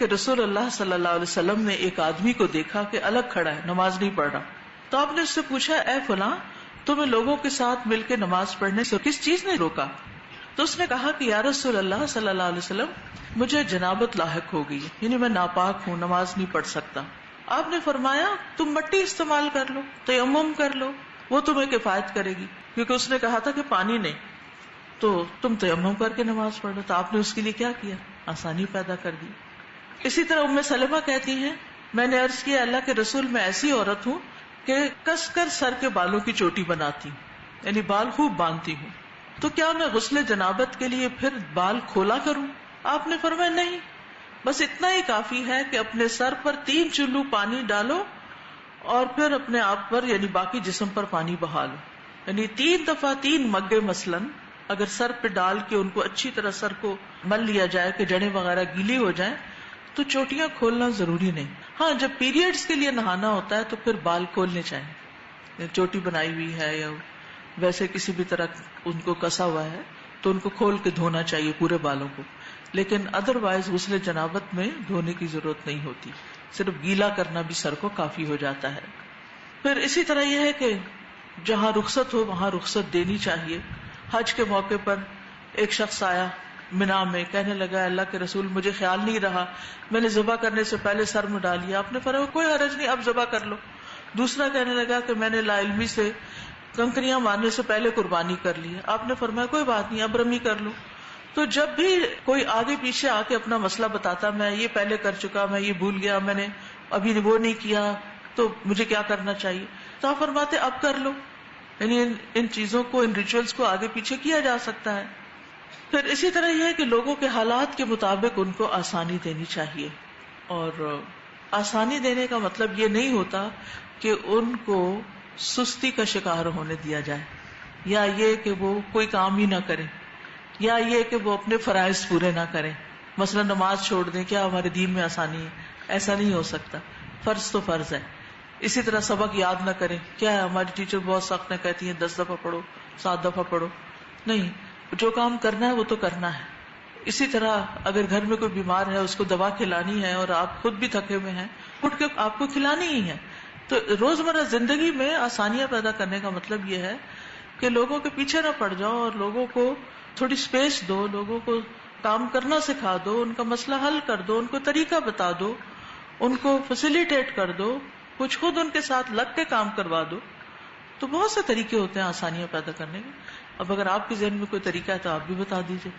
کہ رسول اللہ صلی اللہ علیہ وسلم نے ایک آدمی کو دیکھا کہ الگ کھڑا ہے، نماز نہیں پڑھ رہا. تو آپ نے اس سے پوچھا، اے فلاں، تمہیں لوگوں کے ساتھ مل کے نماز پڑھنے سے کس چیز نے روکا؟ تو اس نے کہا کہ یا رسول اللہ صلی اللہ علیہ وسلم، مجھے جنابت لاحق ہو گئی، یعنی میں ناپاک ہوں، نماز نہیں پڑھ سکتا. آپ نے فرمایا تم مٹی استعمال کر لو، تیمم کر لو، وہ تمہیں کفایت کرے گی، کیونکہ اس نے کہا تھا کہ پانی نہیں، تو تم تیمم کر کے نماز پڑھ لو. تو آپ نے اس کے لیے کیا کیا؟ آسانی پیدا کر دی. اسی طرح ام سلمہ کہتی ہیں، میں نے عرض کیا اللہ کے رسول، میں ایسی عورت ہوں کہ کس کر سر کے بالوں کی چوٹی بناتی ہوں، یعنی بال خوب باندھتی ہوں، تو کیا میں غسل جنابت کے لیے پھر بال کھولا کروں؟ آپ نے فرمایا نہیں، بس اتنا ہی کافی ہے کہ اپنے سر پر 3 چلو پانی ڈالو اور پھر اپنے آپ پر یعنی باقی جسم پر پانی بہا لو، یعنی 3 دفعہ 3 مگے مثلاً اگر سر پہ ڈال کے ان کو اچھی طرح سر کو مل لیا جائے کہ جڑیں وغیرہ گیلی ہو جائیں، تو چوٹیاں کھولنا ضروری نہیں. ہاں جب پیریڈز کے لیے نہانا ہوتا ہے تو پھر بال کھولنے چاہیے، چوٹی بنائی ہوئی ہے یا ویسے کسی بھی طرح ان کو کسا ہوا ہے تو ان کو کھول کے دھونا چاہیے پورے بالوں کو، لیکن ادروائز غسل جنابت میں دھونے کی ضرورت نہیں ہوتی، صرف گیلا کرنا بھی سر کو کافی ہو جاتا ہے. پھر اسی طرح یہ ہے کہ جہاں رخصت ہو وہاں رخصت دینی چاہیے. حج کے موقع پر ایک شخص آیا منا میں، کہنے لگا اللہ کے رسول مجھے خیال نہیں رہا، میں نے ذبح کرنے سے پہلے سر میں ڈال لیا. آپ نے فرمایا کوئی حرج نہیں، اب ذبح کر لو. دوسرا کہنے لگا کہ میں نے لا علمی سے کنکریاں مارنے سے پہلے قربانی کر لی ہے. آپ نے فرمایا کوئی بات نہیں، اب رمی کر لو. تو جب بھی کوئی آگے پیچھے آ کے اپنا مسئلہ بتاتا، میں یہ پہلے کر چکا، میں یہ بھول گیا، میں نے ابھی وہ نہیں کیا، تو مجھے کیا کرنا چاہیے؟ تو آپ فرماتے اب کر لو. یعنی ان چیزوں کو، ان ریچولز کو آگے پیچھے کیا جا سکتا ہے. پھر اسی طرح یہ ہے کہ لوگوں کے حالات کے مطابق ان کو آسانی دینی چاہیے، اور آسانی دینے کا مطلب یہ نہیں ہوتا کہ ان کو سستی کا شکار ہونے دیا جائے، یا یہ کہ وہ کوئی کام ہی نہ کریں، یا یہ کہ وہ اپنے فرائض پورے نہ کریں. مثلا نماز چھوڑ دیں، کیا ہمارے دین میں آسانی ہے؟ ایسا نہیں ہو سکتا. فرض تو فرض ہے. اسی طرح سبق یاد نہ کریں، کیا ہے ہماری ٹیچر بہت سخت ہے، کہتی ہیں 10 دفعہ پڑھو، 7 دفعہ پڑھو. نہیں، جو کام کرنا ہے وہ تو کرنا ہے. اسی طرح اگر گھر میں کوئی بیمار ہے، اس کو دوا کھلانی ہے اور آپ خود بھی تھکے ہوئے ہیں، اٹھ کے آپ کو کھلانی ہی ہے. تو روزمرہ زندگی میں آسانیاں پیدا کرنے کا مطلب یہ ہے کہ لوگوں کے پیچھے نہ پڑ جاؤ اور لوگوں کو تھوڑی سپیس دو، لوگوں کو کام کرنا سکھا دو، ان کا مسئلہ حل کر دو، ان کو طریقہ بتا دو، ان کو فیسیلیٹیٹ کر دو، کچھ خود ان کے ساتھ لگ کے کام کروا دو. تو بہت سے طریقے ہوتے ہیں آسانیاں پیدا کرنے کے. اب اگر آپ کے ذہن میں کوئی طریقہ ہے تو آپ بھی بتا دیجیے.